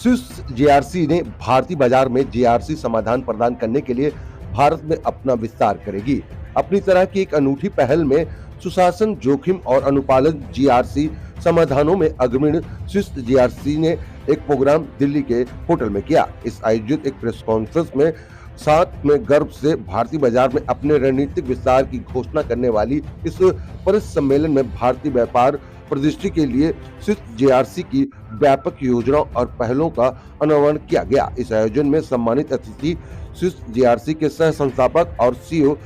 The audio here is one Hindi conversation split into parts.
स्विस जीआरसी ने भारतीय बाजार में जीआरसी समाधान प्रदान करने के लिए भारत में अपना विस्तार करेगी। अपनी तरह की एक अनूठी पहल में सुशासन, जोखिम और अनुपालन जीआरसी समाधानों में अग्रणी स्विस जीआरसी ने एक प्रोग्राम दिल्ली के होटल में किया। इस आयोजित एक प्रेस कॉन्फ्रेंस में साथ में गर्व से भारतीय बाजार में अपने रणनीतिक विस्तार की घोषणा करने वाली इस परिस सम्मेलन में भारतीय व्यापार परिदृष्टि के लिए स्विस जीआरसी की व्यापक योजनाओं और पहलों का अनावरण किया गया। इस आयोजन में सम्मानित अतिथि स्विस जीआरसी के सह संस्थापक और सीईओ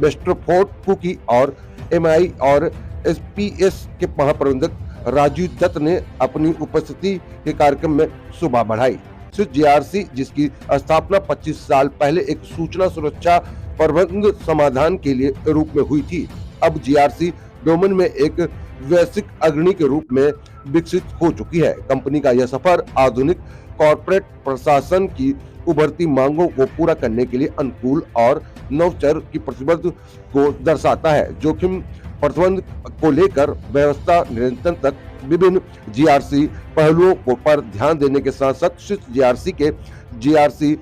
वेस्टरफोर्ड कुकी और एमआई और एसपीएस के महाप्रबंधक राजीव दत्त ने अपनी उपस्थिति के कार्यक्रम में शोभा बढ़ाई। स्विस जीआरसी, जिसकी स्थापना 25 साल पहले एक सूचना सुरक्षा प्रबंध समाधान के लिए रूप में हुई थी, अब जीआरसी डोमेन में एक वैश्विक अग्रणी के रूप में विकसित हो चुकी है। कंपनी का यह सफर आधुनिक कॉर्पोरेट प्रशासन की उभरती मांगों को पूरा करने के लिए अनुकूल और नवचर की प्रतिबद्ध को दर्शाता है। जोखिम प्रबंधन को लेकर व्यवस्था नियंत्रण तक विभिन्न जीआरसी पहलुओं पर ध्यान देने के साथ साथ स्विस जीआरसी के जीआरसी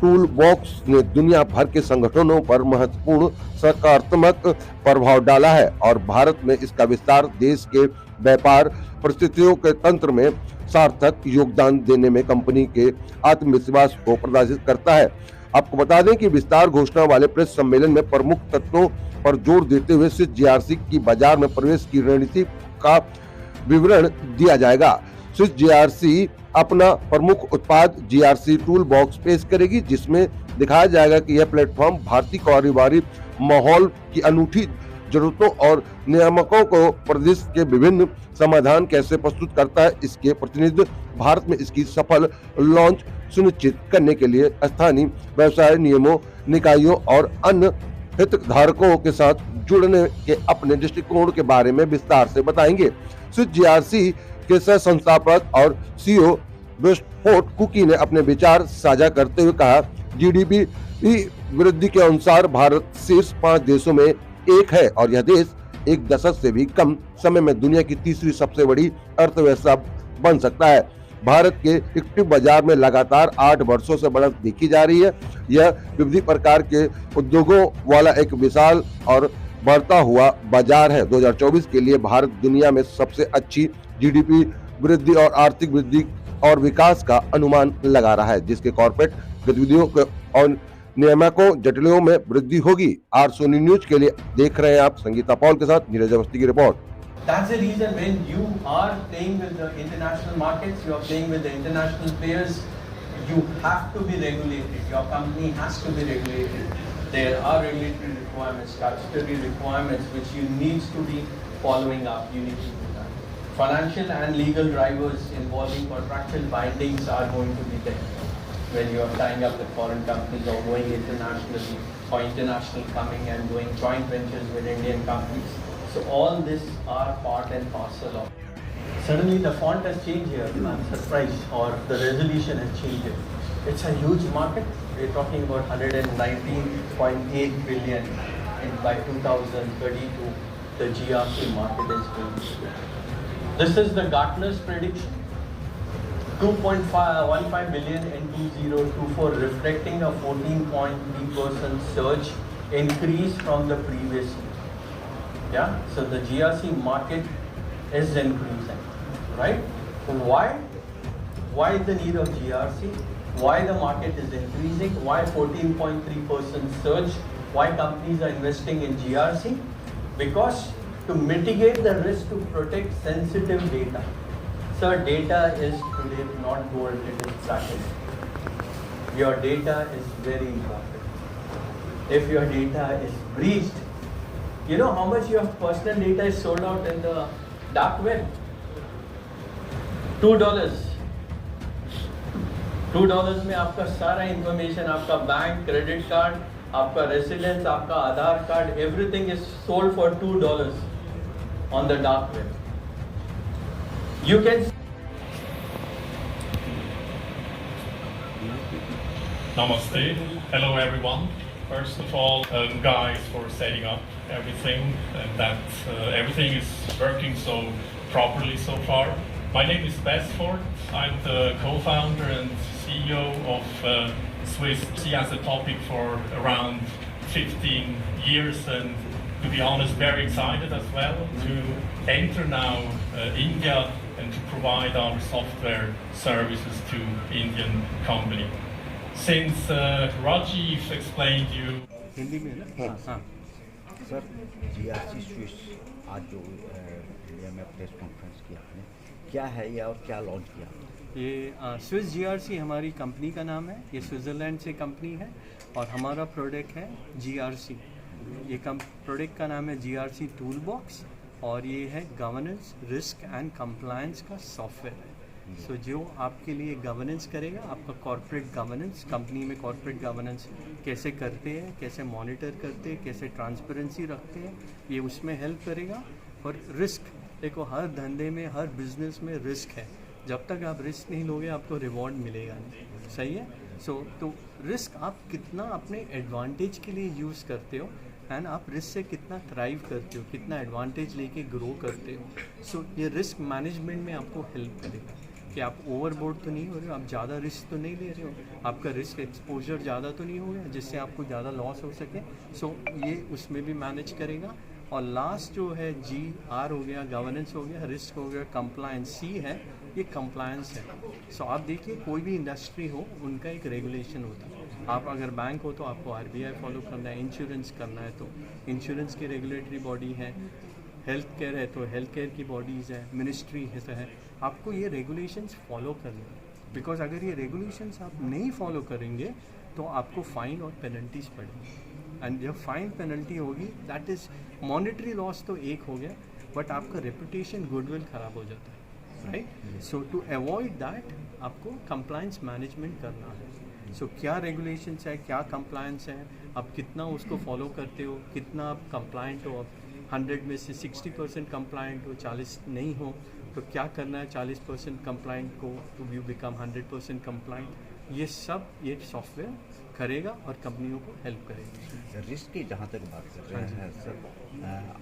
टूल बॉक्स ने दुनिया भर के संगठनों पर महत्वपूर्ण सकारात्मक प्रभाव डाला है और भारत में इसका विस्तार देश के व्यापार परिस्थितियों के तंत्र में सार्थक योगदान देने में कंपनी के आत्मविश्वास को प्रदर्शित करता है। आपको बता दें कि विस्तार घोषणा वाले प्रेस सम्मेलन में प्रमुख तत्वों पर जोर देते हुए स्विस जीआरसी की बाजार में प्रवेश की रणनीति का विवरण दिया जाएगा। स्विस जीआरसी अपना प्रमुख उत्पाद जीआरसी टूल बॉक्स पेश करेगी, जिसमें दिखाया जाएगा कि यह प्लेटफॉर्म भारतीय कारोबारी माहौल की अनूठी जरूरतों और नियामकों को प्रदेश के विभिन्न समाधान कैसे प्रस्तुत करता है। इसके प्रतिनिधि भारत में इसकी सफल लॉन्च सुनिश्चित करने के लिए स्थानीय व्यवसाय नियमों, निकायों और अन्य हितधारकों के साथ जुड़ने के अपने दृष्टिकोण के बारे में विस्तार से बताएंगे। स्विस जीआरसी के सह संस्थापक और सीईओ वेस्टरफोर्ड कुकी ने अपने विचार साझा करते हुए कहा, जीडीपी वृद्धि के अनुसार भारत शीर्ष 5 देशों में एक है और यह देश एक दशक से भी कम समय में दुनिया की तीसरी सबसे बड़ी अर्थव्यवस्था बन सकता है। भारत के इक्विटी बाजार में लगातार 8 वर्षों से बढ़त देखी जा रही है। यह विविध प्रकार के उद्योगों वाला एक विशाल और बढ़ता हुआ बाजार है। 2024 के लिए भारत दुनिया में सबसे अच्छी जीडीपी वृद्धि और आर्थिक वृद्धि और विकास का अनुमान लगा रहा है, जिसके कॉर्पोरेट गतिविधियों और नियामकों जटिलों में वृद्धि होगी। आर सोनी न्यूज के लिए देख रहे हैं आप संगीता पॉल के साथ नीरज अवस्थी की report. That's the reason when you are playing with the international markets, you are playing with the international players, you have to be regulated. Your company has to be regulated. There are regulatory requirements, statutory requirements which you need to be following up. You need to do that. Financial and legal drivers involving contractual bindings are going to be there when you are tying up with foreign companies or going internationally or international coming and doing joint ventures with Indian companies. So all this are part and parcel of. Suddenly the font has changed here. I'm surprised, or the resolution has changed here. It's a huge market. We're talking about 119.8 billion by 2032. The GRC market is going to be. This is the Gartner's prediction. 2.15 billion in 2024, reflecting a 14.3% surge increase from the previous year. Yeah, so the GRC market is increasing, right? Why the need of GRC? Why the market is increasing? Why 14.3% surge? Why companies are investing in GRC? Because to mitigate the risk, to protect sensitive data. Sir, data is today not gold, it is platinum. Your data is very important. If your data is breached, you know how much your personal data is sold out in the dark web? $2. $2 में आपका सारा इंफॉर्मेशन, आपका बैंक, क्रेडिट कार्ड, आपका रेसिडेंस, आपका आधार card, everything is sold for $2 on the dark web. You can. Namaste. Hello everyone. First of all, guys, for setting up everything and that everything is working so properly so far. My name is Besford. I'm the co-founder and CEO of Swiss as a topic for around 15 years, and to be honest, very excited as well to enter now India and to provide our software services to Indian company. Since Rajiv explained you Hindi में ना हाँ सर जीआरसी स्विस आज जो इंडिया में प्रेस कॉन्फ्रेंस किया आपने, क्या है ये और क्या लॉन्च किया आपने? ये स्विस जीआरसी हमारी कंपनी का नाम है। ये स्विट्ज़रलैंड से कंपनी है और हमारा प्रोडक्ट है जीआरसी। ये प्रोडक्ट का नाम है जीआरसी टूल बॉक्स और ये है गवर्नेंस, रिस्क एंड कंप्लायंस का सॉफ्टवेयर है। सो जो आपके लिए गवर्नेंस करेगा, आपका कॉर्पोरेट गवर्नेंस, कंपनी में कॉर्पोरेट गवर्नेंस कैसे करते हैं, कैसे मॉनिटर करते हैं, कैसे ट्रांसपेरेंसी रखते हैं, ये उसमें हेल्प करेगा। और रिस्क, देखो हर धंधे में, हर बिजनेस में रिस्क है। जब तक आप रिस्क नहीं लोगे आपको रिवॉर्ड मिलेगा नहीं, सही है। तो रिस्क आप कितना अपने एडवांटेज के लिए यूज़ करते हो एंड आप रिस्क से कितना थ्राइव करते हो, कितना एडवांटेज लेके ग्रो करते हो। ये रिस्क मैनेजमेंट में आपको हेल्प करेगा कि आप ओवरबोर्ड तो नहीं हो रहे हो, आप ज़्यादा रिस्क तो नहीं ले रहे हो, आपका रिस्क एक्सपोजर ज़्यादा तो नहीं हो गया जिससे आपको ज़्यादा लॉस हो सके। ये उसमें भी मैनेज करेगा। और लास्ट जो है GR हो गया, गवर्नेंस हो गया, रिस्क हो गया, कंप्लायंस C है, ये कंप्लायंस है। आप देखिए कोई भी इंडस्ट्री हो उनका एक रेगुलेशन होता है। आप अगर बैंक हो तो आपको RBI फॉलो करना है, इंश्योरेंस करना है तो इंश्योरेंस की रेगुलेटरी बॉडी है, हेल्थ केयर है तो हेल्थ केयर की बॉडीज़ है, मिनिस्ट्री है। आपको ये रेगुलेशंस फॉलो करने हैं, बिकॉज अगर ये रेगुलेशंस आप नहीं फॉलो करेंगे तो आपको फ़ाइन और पेनल्टीज पड़ेंगी। एंड जब फाइन पेनल्टी होगी, दैट इज़ मॉनेटरी लॉस तो एक हो गया, बट आपका रेपुटेशन, गुडविल ख़राब हो जाता है, right. So to avoid that आपको कंप्लायंस मैनेजमेंट करना है। क्या रेगुलेशंस है, क्या कंप्लायंस है, आप कितना उसको फॉलो करते हो, कितना आप कंप्लायंट हो। 100 में से 60% कंप्लायंट हो, 40 नहीं हो तो क्या करना है 40% कंप्लायंट को टू यू बिकम 100% कंप्लायंट। ये सब ये सॉफ्टवेयर करेगा और कंपनियों को हेल्प करेगा। रिस्क की जहाँ तक बात कर रहे हैं सर,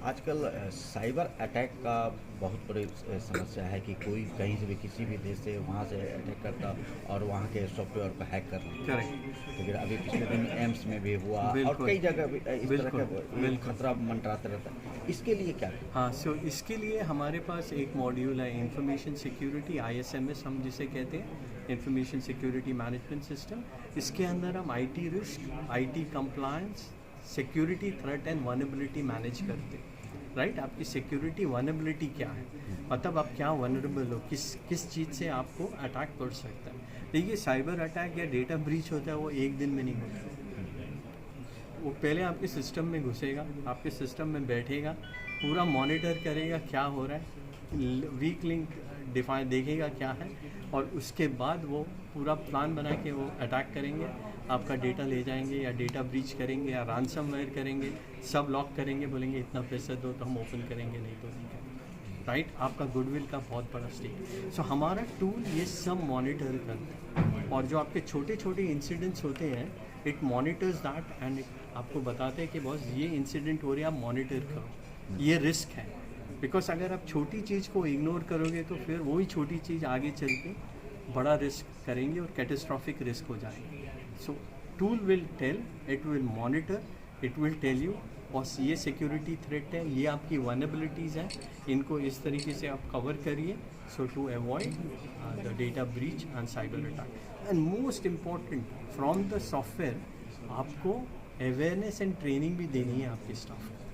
आजकल साइबर अटैक का बहुत बड़ी समस्या है कि कोई कहीं से भी किसी भी देश से वहाँ से अटैक करता और वहाँ के सॉफ्टवेयर को हैक कर लेता। करेक्ट। लेकिन अभी पिछले दिन एम्स में भी हुआ और कई जगह भी इस तरह का खतरा मंडराते रहता है। इसके लिए क्या? हाँ, इसके लिए हमारे पास एक मॉड्यूल है, इंफॉर्मेशन सिक्योरिटी, ISMS हम जिसे कहते हैं, इंफॉर्मेशन सिक्योरिटी मैनेजमेंट सिस्टम। इसके अंदर हम IT risk, IT compliance, security threat and vulnerability manage करते हैं, राइट। आपकी सिक्योरिटी वनरेबिलिटी क्या है, मतलब आप क्या वनरेबल हो, किस चीज़ से आपको अटैक कर सकता है। देखिए साइबर अटैक या डेटा ब्रीच होता है वो एक दिन में नहीं होता। वो पहले आपके सिस्टम में घुसेगा, आपके सिस्टम में बैठेगा, पूरा मॉनिटर करेगा क्या हो रहा है, वीक लिंक डिफाइन देखेगा क्या है, और उसके बाद वो पूरा प्लान बना के वो अटैक करेंगे, आपका डेटा ले जाएंगे या डेटा ब्रीच करेंगे या रैंसमवेयर करेंगे, सब लॉक करेंगे, बोलेंगे इतना पैसा दो तो हम ओपन करेंगे, नहीं तो नहीं करेंगे, राइट। आपका गुडविल का बहुत बड़ा स्टेक। हमारा टूल ये सब मॉनिटर करता है और जो आपके छोटे छोटे इंसिडेंट्स होते हैं, इट मॉनिटर्स दैट एंड आपको बताते हैं कि बॉस ये इंसिडेंट हो रही है, आप मॉनिटर करो, ये रिस्क है। बिकॉज अगर आप छोटी चीज़ को इग्नोर करोगे तो फिर वही छोटी चीज़ आगे चल के बड़ा रिस्क करेंगे और कैटास्ट्रॉफिक रिस्क हो जाएंगे। Tool will tell, it will monitor, it will tell you boss ये सिक्योरिटी थ्रेट है, ये आपकी वनरेबिलिटीज़ हैं, इनको इस तरीके से आप कवर करिए to avoid the data breach and cyber attack. And most important, from the software आपको अवेयरनेस एंड ट्रेनिंग भी देनी है आपके स्टाफ को।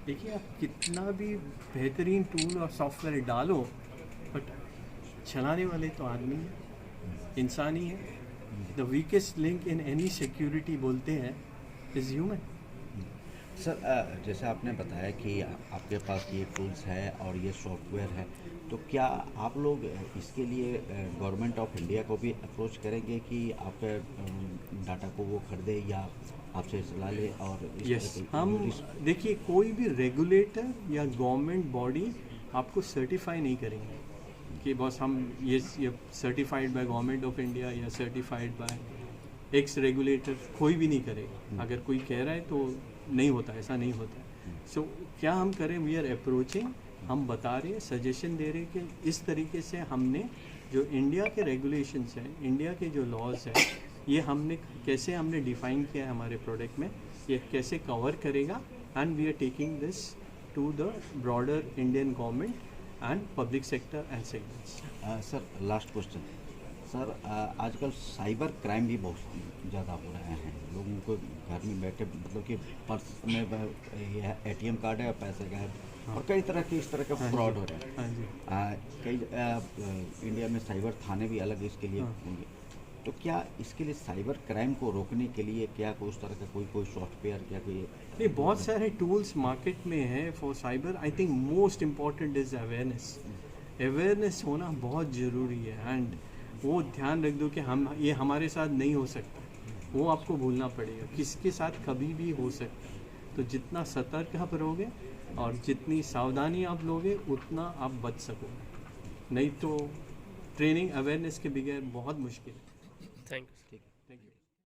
देखिए आप कितना भी बेहतरीन टूल और सॉफ्टवेयर डालो, बट चलाने वाले तो आदमी है, इंसान ही है। The weakest link in any security बोलते हैं इज़ ह्यूमन। सर जैसे आपने बताया कि आपके पास ये टूल्स है और ये सॉफ्टवेयर है, तो क्या आप लोग इसके लिए गवर्नमेंट ऑफ इंडिया को भी अप्रोच करेंगे कि आपके डाटा को वो खरीदे या आपसे सलाह ले? और यस, हम देखिए कोई भी रेगुलेटर या गवर्नमेंट बॉडी आपको सर्टिफाई नहीं करेंगे कि बस हम ये certified by government of India या सर्टिफाइड बाय एक्स रेगुलेटर, कोई भी नहीं करेगा। अगर कोई कह रहा है तो नहीं होता, ऐसा नहीं होता। क्या हम करें, वी आर अप्रोचिंग हम बता रहे, सजेशन दे रहे कि इस तरीके से हमने जो इंडिया के रेगुलेशंस हैं, इंडिया के जो लॉज हैं, ये कैसे हमने डिफ़ाइन किया है हमारे प्रोडक्ट में, ये कैसे कवर करेगा, and we are taking this to the broader Indian government and public sector and segments. Sir last question sir, आजकल साइबर क्राइम भी बहुत ज़्यादा हो रहे हैं। लोगों को घर में बैठे मतलब कि पर्स में ATM कार्ड है, पैसे का है, और कई तरह के इस तरह के फ्रॉड हो रहे हैं। हाँ जी। कई इंडिया में साइबर थाने भी अलग इसके लिए होंगे। तो क्या इसके लिए साइबर क्राइम को रोकने के लिए क्या कोई उस तरह का कोई सॉफ्टवेयर क्या कोई? ये बहुत सारे टूल्स मार्केट में हैं for cyber. I think most important is awareness होना बहुत ज़रूरी है। एंड वो ध्यान रख दो कि ये हमारे साथ नहीं हो सकता, वो आपको भूलना पड़ेगा, किसके साथ कभी भी हो सकता है। तो जितना सतर्क आप रहोगे और जितनी सावधानी आप लोगे उतना आप बच सकोगे, नहीं तो ट्रेनिंग अवेयरनेस के बगैर बहुत मुश्किल है। Thank you.